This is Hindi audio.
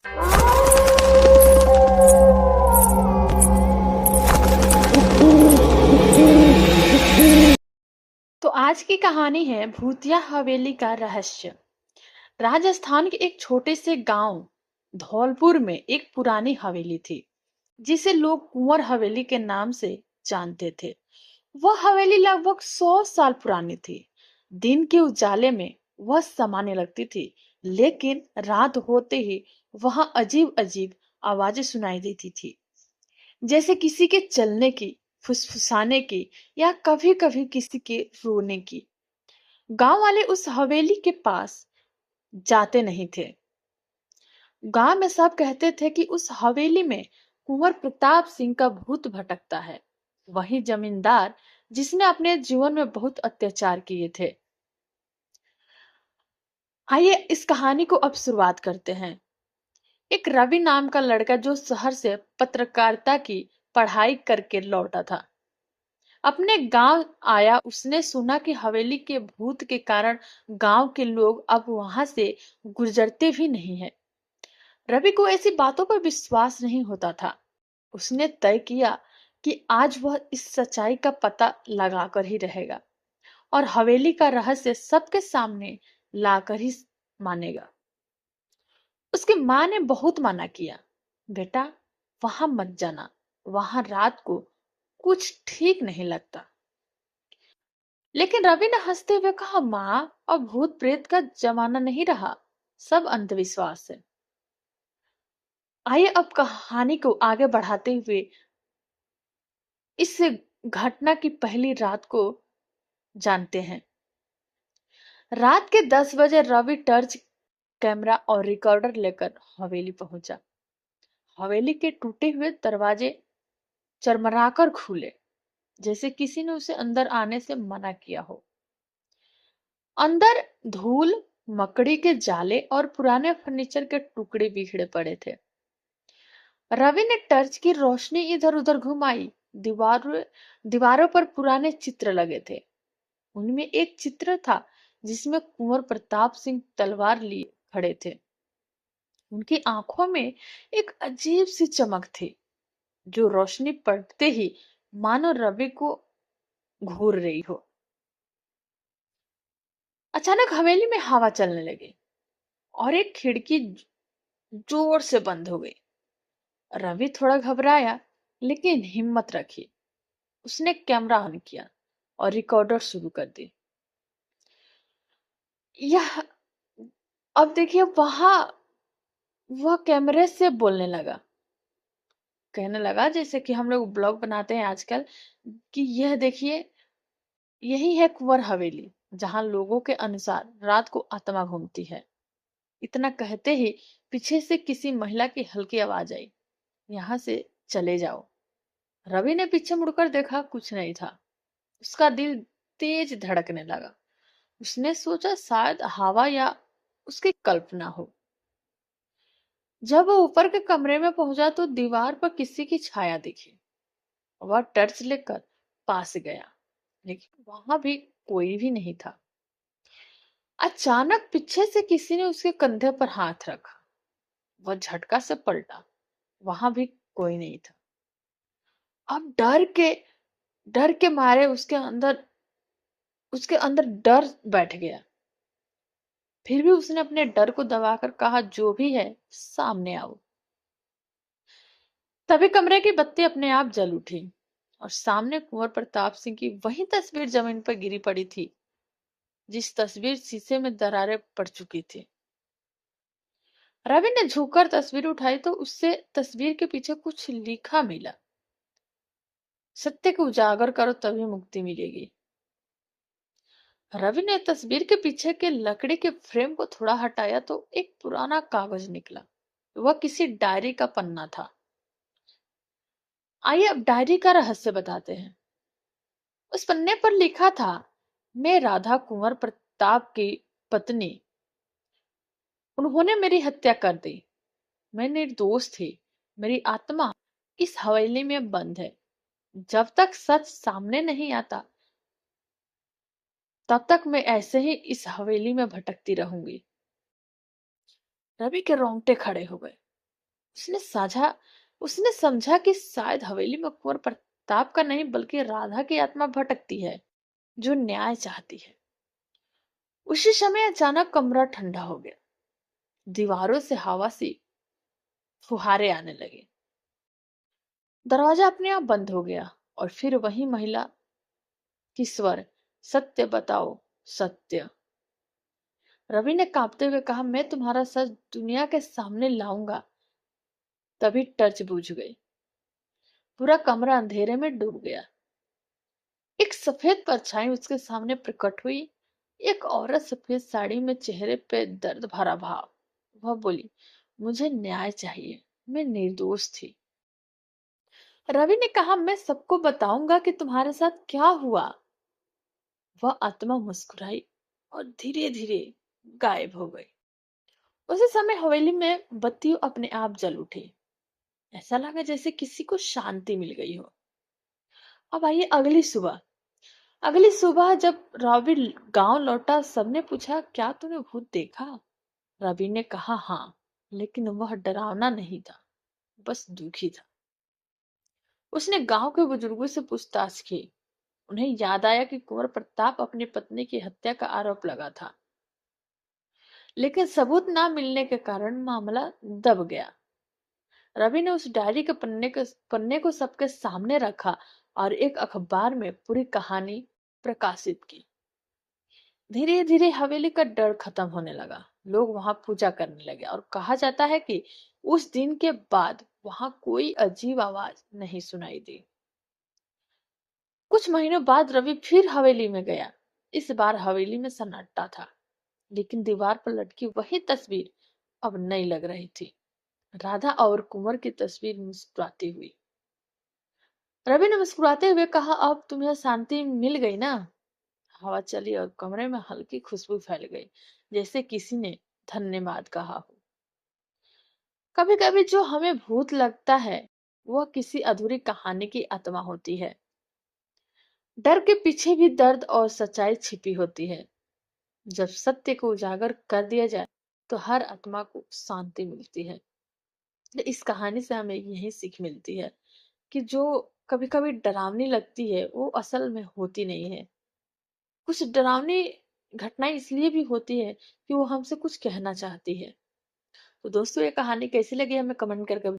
तो आज की कहानी है भूतिया हवेली का रहस्य। राजस्थान के एक छोटे से गांव धौलपुर में एक पुरानी हवेली थी, जिसे लोग कुंवर हवेली के नाम से जानते थे। वह हवेली लगभग 100 साल पुरानी थी। दिन के उजाले में वह सामान्य लगती थी, लेकिन रात होते ही वहां अजीब अजीब आवाजें सुनाई देती थी, जैसे किसी के चलने की, फुसफुसाने की, या कभी कभी किसी के रोने की। गांव वाले उस हवेली के पास जाते नहीं थे। गांव में सब कहते थे कि उस हवेली में कुंवर प्रताप सिंह का भूत भटकता है, वही जमींदार जिसने अपने जीवन में बहुत अत्याचार किए थे। आइए इस कहानी को अब शुरुआत करते हैं। एक रवि नाम का लड़का जो शहर से पत्रकारिता की पढ़ाई करके लौटा था, अपने गांव आया। उसने सुना कि हवेली के भूत के कारण गांव के लोग अब वहां से गुजरते भी नहीं है। रवि को ऐसी बातों पर विश्वास नहीं होता था। उसने तय किया कि आज वह इस सच्चाई का पता लगाकर ही रहेगा और हवेली का रहस्य सबके सामने लाकर ही मानेगा। उसकी माँ ने बहुत मना किया, बेटा वहां मत जाना, वहां रात को कुछ ठीक नहीं लगता। लेकिन रवि ने हंसते हुए कहा, माँ अब भूत प्रेत का जमाना नहीं रहा, सब अंधविश्वास है। आइए अब कहानी को आगे बढ़ाते हुए इस घटना की पहली रात को जानते हैं। रात के 10 बजे रवि टर्च, कैमरा और रिकॉर्डर लेकर हवेली पहुंचा। हवेली के टूटे हुए दरवाजे चरमराकर खुले, जैसे किसी ने उसे अंदर आने से मना किया हो। अंदर धूल, मकड़ी के जाले और पुराने फर्नीचर के टुकड़े बिखरे पड़े थे। रवि ने टर्च की रोशनी इधर उधर घुमाई। दीवारों पर पुराने चित्र लगे थे। उनमें एक चित्र था जिसमें कुंवर प्रताप सिंह तलवार लिए खड़े थे। उनकी आंखों में एक अजीब सी चमक थी, जो रोशनी पड़ते ही मानो रवि को घूर रही हो। अचानक हवेली में हवा चलने लगी और एक खिड़की जोर से बंद हो गई। रवि थोड़ा घबराया, लेकिन हिम्मत रखी। उसने कैमरा ऑन किया और रिकॉर्डर शुरू कर दी। यह अब देखिए, वहां वह कैमरे से बोलने लगा, कहने लगा जैसे कि हम लोग ब्लॉग बनाते हैं आजकल, कि यह देखिए, यही है कुंवर हवेली, जहां लोगों के अनुसार रात को आत्मा घूमती है। इतना कहते ही पीछे से किसी महिला की हल्की आवाज आई, यहाँ से चले जाओ। रवि ने पीछे मुड़कर देखा, कुछ नहीं था। उसका दिल तेज धड़कने लगा। उसने सोचा शायद हवा या उसकी कल्पना हो। जब वो ऊपर के कमरे में पहुंचा तो दीवार पर किसी की छाया दिखी। वह टर्च लेकर पास गया, लेकिन वहां भी कोई भी नहीं था। अचानक पीछे से किसी ने उसके कंधे पर हाथ रखा। वह झटका से पलटा, वहां भी कोई नहीं था। अब डर के मारे उसके अंदर डर बैठ गया। फिर भी उसने अपने डर को दबाकर कहा, जो भी है सामने आओ। तभी कमरे की बत्ती अपने आप जल उठी और सामने कुंवर प्रताप सिंह की वही तस्वीर जमीन पर गिरी पड़ी थी, जिस तस्वीर शीशे में दरारें पड़ चुकी थी। रवि ने झुककर तस्वीर उठाई तो उससे तस्वीर के पीछे कुछ लिखा मिला, सत्य को उजागर करो तभी मुक्ति मिलेगी। रवि ने तस्वीर के पीछे के लकड़ी के फ्रेम को थोड़ा हटाया तो एक पुराना कागज निकला। वह किसी डायरी का पन्ना था। आइए अब डायरी का रहस्य बताते हैं। उस पन्ने पर लिखा था, मैं राधा कुंवर प्रताप की पत्नी, उन्होंने मेरी हत्या कर दी। मैं निर्दोष थी। मेरी आत्मा इस हवेली में बंद है। जब तक सच सामने नहीं आता, तब तक मैं ऐसे ही इस हवेली में भटकती रहूंगी। रवि के रोंगटे खड़े हो गए। उसने साझा उसने समझा कि शायद हवेली में कुंवर प्रताप का नहीं बल्कि राधा की आत्मा भटकती है, जो न्याय चाहती है। उसी समय अचानक कमरा ठंडा हो गया। दीवारों से हवा सी फुहारे आने लगे। दरवाजा अपने आप बंद हो गया और फिर वही महिला की स्वर, सत्य बताओ, सत्य। रवि ने कांपते हुए कहा, मैं तुम्हारा सच दुनिया के सामने लाऊंगा। तभी टर्च बुझ गई। पूरा कमरा अंधेरे में डूब गया। एक सफेद परछाई उसके सामने प्रकट हुई। एक औरत सफेद साड़ी में, चेहरे पे दर्द भरा भाव। वह बोली, मुझे न्याय चाहिए, मैं निर्दोष थी। रवि ने कहा, मैं सबको बताऊंगा कि तुम्हारे साथ क्या हुआ। वह आत्मा मुस्कुराई और धीरे धीरे गायब हो गई। उसी समय हवेली में बत्ती अपने आप जल उठी। ऐसा लगा जैसे किसी को शांति मिल गई हो। अब आइए अगली सुबह जब रवि गांव लौटा, सबने पूछा, क्या तूने भूत देखा। रवि ने कहा, हाँ, लेकिन वह डरावना नहीं था, बस दुखी था। उसने गांव के बुजुर्गों से पूछताछ की। उन्हें याद आया कि कुंवर प्रताप अपनी पत्नी की हत्या का आरोप लगा था, लेकिन सबूत ना मिलने के कारण मामला दब गया। रवि ने उस डायरी के पन्ने को सबके सामने रखा और एक अखबार में पूरी कहानी प्रकाशित की। धीरे धीरे हवेली का डर खत्म होने लगा। लोग वहां पूजा करने लगे और कहा जाता है कि उस दिन के बाद वहां कोई अजीब आवाज नहीं सुनाई दी। कुछ महीनों बाद रवि फिर हवेली में गया। इस बार हवेली में सन्नाटा था, लेकिन दीवार पर लटकी वही तस्वीर अब नई लग रही थी। राधा और कुंवर की तस्वीर मुस्कुराती हुई। रवि ने मुस्कुराते हुए कहा, अब तुम्हें शांति मिल गई ना। हवा चली और कमरे में हल्की खुशबू फैल गई, जैसे किसी ने धन्यवाद कहा हो। कभी कभी जो हमें भूत लगता है वह किसी अधूरी कहानी की आत्मा होती है। डर के पीछे भी दर्द और सच्चाई छिपी होती है। जब सत्य को उजागर कर दिया जाए तो हर आत्मा को शांति मिलती है। तो इस कहानी से हमें यही सीख मिलती है कि जो कभी कभी डरावनी लगती है वो असल में होती नहीं है। कुछ डरावनी घटनाएं इसलिए भी होती है कि वो हमसे कुछ कहना चाहती है। तो दोस्तों, ये कहानी कैसी लगी हमें कमेंट करके